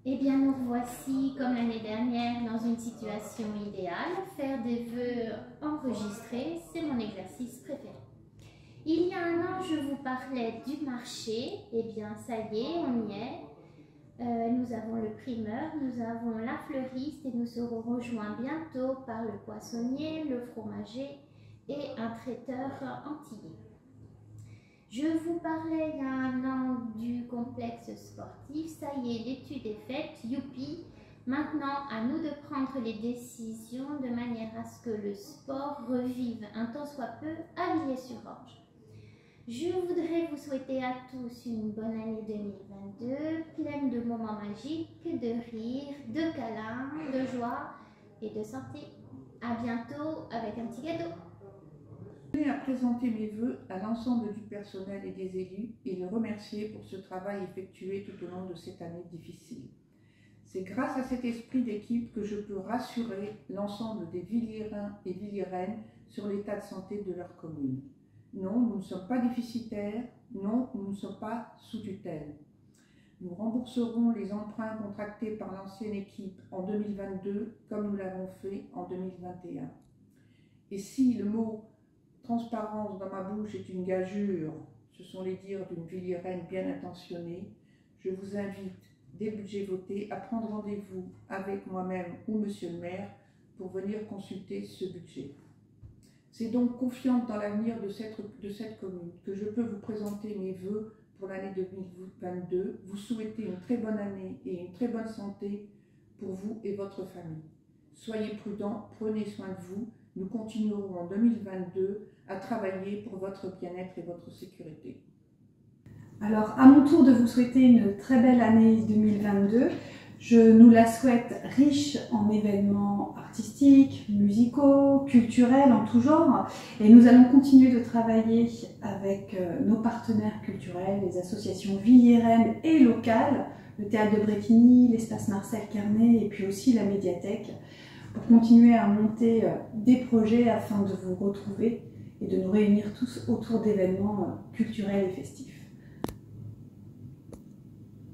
Eh bien, nous voici, comme l'année dernière, dans une situation idéale. Faire des vœux enregistrés, c'est mon exercice préféré. Il y a un an, je vous parlais du marché. Eh bien, ça y est, on y est. Nous avons le primeur, nous avons la fleuriste et nous serons rejoints bientôt par le poissonnier, le fromager et un traiteur antillais. Je vous parlais il y a un an du complexe sportif. Ça y est, l'étude est faite, youpi. Maintenant, à nous de prendre les décisions de manière à ce que le sport revive un tant soit peu à Villiers-sur-Orge. Je voudrais vous souhaiter à tous une bonne année 2022, pleine de moments magiques, de rires, de câlins, de joie et de santé. À bientôt avec un petit gâteau. Je tenais à présenter mes vœux à l'ensemble du personnel et des élus et les remercier pour ce travail effectué tout au long de cette année difficile. C'est grâce à cet esprit d'équipe que je peux rassurer l'ensemble des Villiérains et Villiéraines sur l'état de santé de leur commune. Non, nous ne sommes pas déficitaires, non, nous ne sommes pas sous tutelle. Nous rembourserons les emprunts contractés par l'ancienne équipe en 2022 comme nous l'avons fait en 2021. Et si le mot transparence dans ma bouche est une gageure, ce sont les dires d'une Villiéraine bien intentionnée, je vous invite, dès le budget voté, à prendre rendez-vous avec moi-même ou monsieur le maire pour venir consulter ce budget. C'est donc confiante dans l'avenir de cette commune que je peux vous présenter mes vœux pour l'année 2022, vous souhaiter une très bonne année et une très bonne santé pour vous et votre famille. Soyez prudents, prenez soin de vous, nous continuerons en 2022 à travailler pour votre bien-être et votre sécurité. Alors, à mon tour de vous souhaiter une très belle année 2022. Je nous la souhaite riche en événements artistiques, musicaux, culturels, en tout genre. Et nous allons continuer de travailler avec nos partenaires culturels, les associations villiéraines et locales, le Théâtre de Brétigny, l'Espace Marcel Carnet et puis aussi la médiathèque, pour continuer à monter des projets afin de vous retrouver et de nous réunir tous autour d'événements culturels et festifs.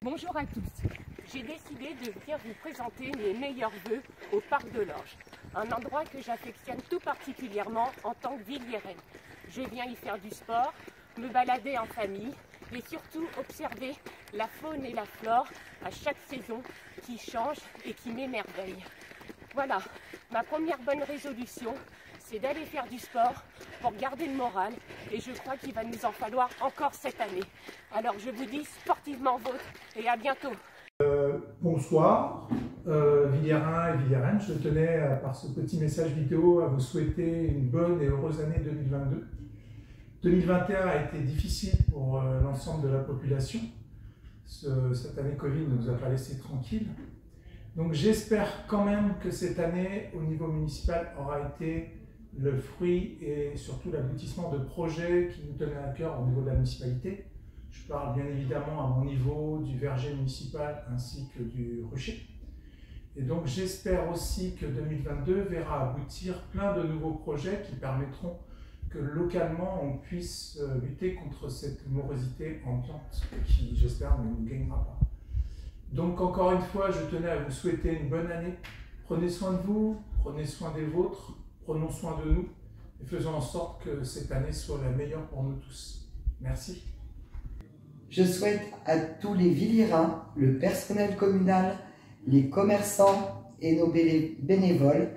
Bonjour à tous, j'ai décidé de venir vous présenter mes meilleurs vœux au Parc de l'Orge, un endroit que j'affectionne tout particulièrement en tant que villiéraine. Je viens y faire du sport, me balader en famille et surtout observer la faune et la flore à chaque saison qui change et qui m'émerveille. Voilà, ma première bonne résolution, c'est d'aller faire du sport pour garder le moral et je crois qu'il va nous en falloir encore cette année. Alors je vous dis sportivement vôtre et à bientôt. Bonsoir, Villiérains et Villiéraines. Je tenais par ce petit message vidéo à vous souhaiter une bonne et heureuse année 2022. 2021 a été difficile pour l'ensemble de la population. Cette année Covid ne nous a pas laissé tranquilles. Donc j'espère quand même que cette année, au niveau municipal, aura été le fruit et surtout l'aboutissement de projets qui nous tenaient à cœur au niveau de la municipalité. Je parle bien évidemment à mon niveau du verger municipal ainsi que du rucher. Et donc j'espère aussi que 2022 verra aboutir plein de nouveaux projets qui permettront que localement on puisse lutter contre cette morosité ambiante qui, j'espère, ne nous gagnera pas. Donc encore une fois, je tenais à vous souhaiter une bonne année. Prenez soin de vous, prenez soin des vôtres, prenons soin de nous et faisons en sorte que cette année soit la meilleure pour nous tous. Merci. Je souhaite à tous les Villiérains, le personnel communal, les commerçants et nos bénévoles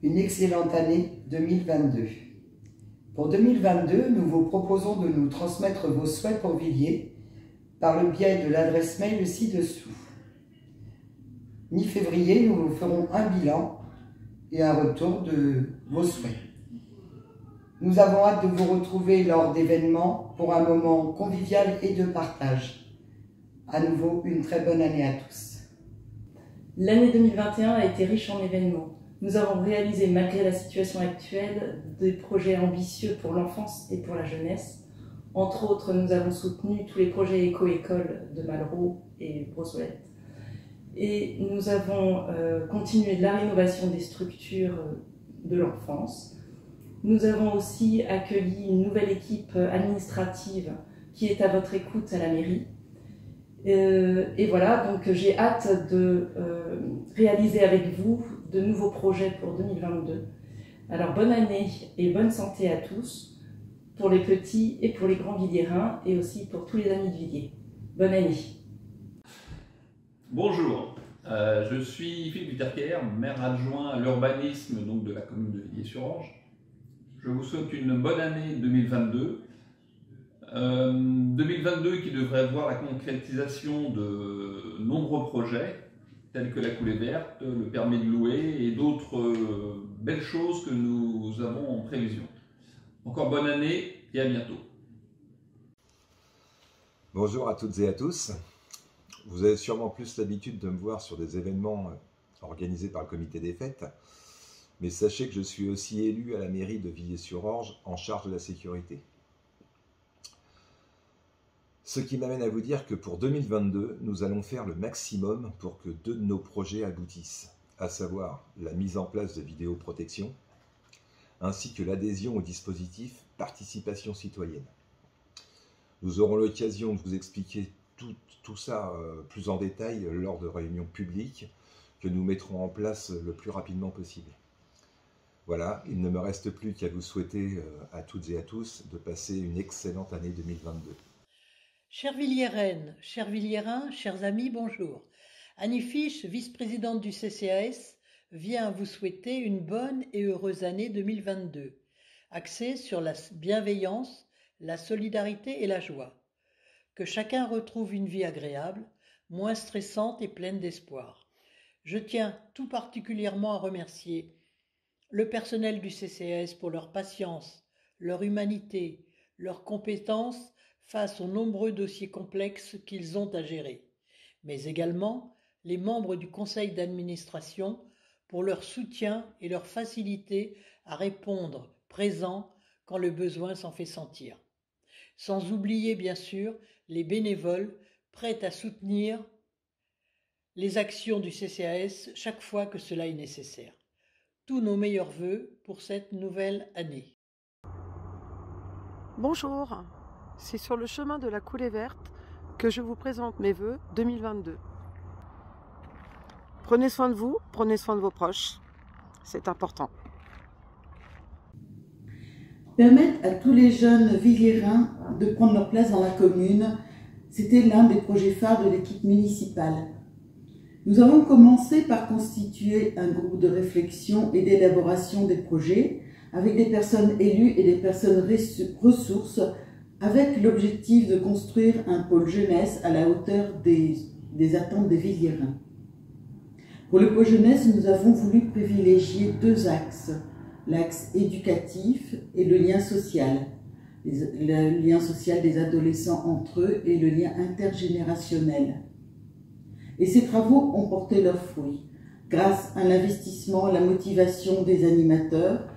une excellente année 2022. Pour 2022, nous vous proposons de nous transmettre vos souhaits pour Villiers par le biais de l'adresse mail ci-dessous. Mi-février, nous vous ferons un bilan et un retour de vos souhaits. Nous avons hâte de vous retrouver lors d'événements pour un moment convivial et de partage. À nouveau, une très bonne année à tous. L'année 2021 a été riche en événements. Nous avons réalisé, malgré la situation actuelle, des projets ambitieux pour l'enfance et pour la jeunesse. Entre autres, nous avons soutenu tous les projets éco-école de Malraux et Brossolette. Et nous avons continué de la rénovation des structures de l'enfance. Nous avons aussi accueilli une nouvelle équipe administrative qui est à votre écoute à la mairie. Et voilà, donc j'ai hâte de réaliser avec vous de nouveaux projets pour 2022. Alors bonne année et bonne santé à tous, pour les petits et pour les grands Villiérains, et aussi pour tous les amis de Villiers. Bonne année. Bonjour, je suis Philippe Viterker, maire adjoint à l'urbanisme de la commune de Villiers-sur-Orge. Je vous souhaite une bonne année 2022. 2022 qui devrait voir la concrétisation de nombreux projets tels que la coulée verte, le permis de louer et d'autres belles choses que nous avons en prévision. Encore bonne année et à bientôt. Bonjour à toutes et à tous. Vous avez sûrement plus l'habitude de me voir sur des événements organisés par le comité des fêtes, mais sachez que je suis aussi élu à la mairie de Villiers-sur-Orge en charge de la sécurité. Ce qui m'amène à vous dire que pour 2022, nous allons faire le maximum pour que deux de nos projets aboutissent, à savoir la mise en place de vidéoprotection, ainsi que l'adhésion au dispositif Participation citoyenne. Nous aurons l'occasion de vous expliquer tout ça plus en détail lors de réunions publiques que nous mettrons en place le plus rapidement possible. Voilà, il ne me reste plus qu'à vous souhaiter à toutes et à tous de passer une excellente année 2022. Chères Villiéraines, chers Villiérains, chers amis, bonjour. Annie Fiche, vice-présidente du CCAS, vient vous souhaiter une bonne et heureuse année 2022, axée sur la bienveillance, la solidarité et la joie. Que chacun retrouve une vie agréable, moins stressante et pleine d'espoir. Je tiens tout particulièrement à remercier le personnel du CCAS pour leur patience, leur humanité, leurs compétences face aux nombreux dossiers complexes qu'ils ont à gérer, mais également les membres du conseil d'administration pour leur soutien et leur facilité à répondre présent quand le besoin s'en fait sentir. Sans oublier bien sûr les bénévoles prêts à soutenir les actions du CCAS chaque fois que cela est nécessaire. Tous nos meilleurs vœux pour cette nouvelle année. Bonjour, c'est sur le chemin de la coulée verte que je vous présente mes vœux 2022. Prenez soin de vous, prenez soin de vos proches, c'est important. Permettre à tous les jeunes Villiérains de prendre leur place dans la commune, c'était l'un des projets phares de l'équipe municipale. Nous avons commencé par constituer un groupe de réflexion et d'élaboration des projets avec des personnes élues et des personnes ressources, avec l'objectif de construire un pôle jeunesse à la hauteur des attentes des Villiérains. Pour le pôle jeunesse, nous avons voulu privilégier deux axes, l'axe éducatif et le lien social. Le lien social des adolescents entre eux et le lien intergénérationnel. Et ces travaux ont porté leurs fruits, grâce à l'investissement, la motivation des animateurs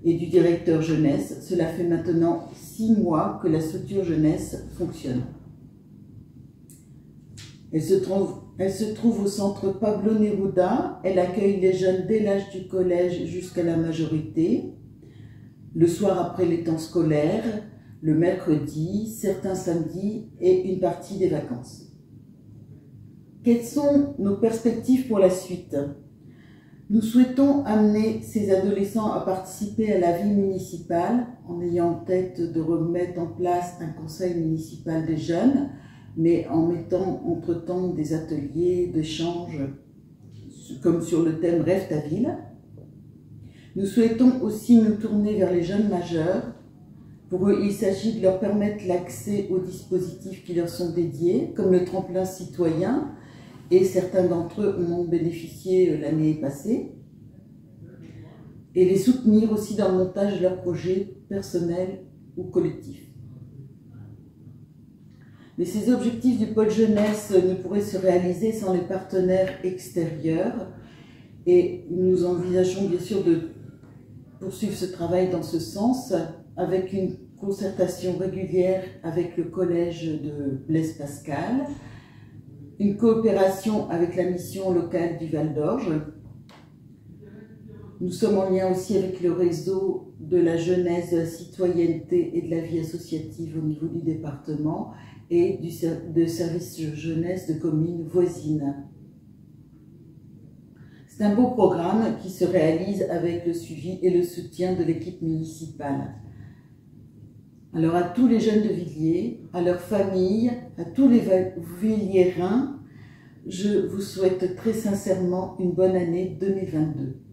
et du directeur jeunesse. Cela fait maintenant 6 mois que la structure jeunesse fonctionne. Elle se trouve au centre Pablo Neruda. Elle accueille les jeunes dès l'âge du collège jusqu'à la majorité, le soir après les temps scolaires, le mercredi, certains samedis et une partie des vacances. Quelles sont nos perspectives pour la suite? Nous souhaitons amener ces adolescents à participer à la vie municipale en ayant en tête de remettre en place un conseil municipal des jeunes, mais en mettant entre-temps des ateliers d'échange comme sur le thème Rêve ta ville. Nous souhaitons aussi nous tourner vers les jeunes majeurs. Pour eux, il s'agit de leur permettre l'accès aux dispositifs qui leur sont dédiés, comme le tremplin citoyen, et certains d'entre eux en ont bénéficié l'année passée, et les soutenir aussi dans le montage de leurs projets personnels ou collectifs. Mais ces objectifs du pôle jeunesse ne pourraient se réaliser sans les partenaires extérieurs, et nous envisageons bien sûr de poursuivre ce travail dans ce sens, avec une concertation régulière avec le collège de Blaise Pascal, une coopération avec la mission locale du Val d'Orge. Nous sommes en lien aussi avec le réseau de la jeunesse, de la citoyenneté et de la vie associative au niveau du département, et de services jeunesse de communes voisines. C'est un beau programme qui se réalise avec le suivi et le soutien de l'équipe municipale. Alors à tous les jeunes de Villiers, à leurs familles, à tous les Villiérains, je vous souhaite très sincèrement une bonne année 2022.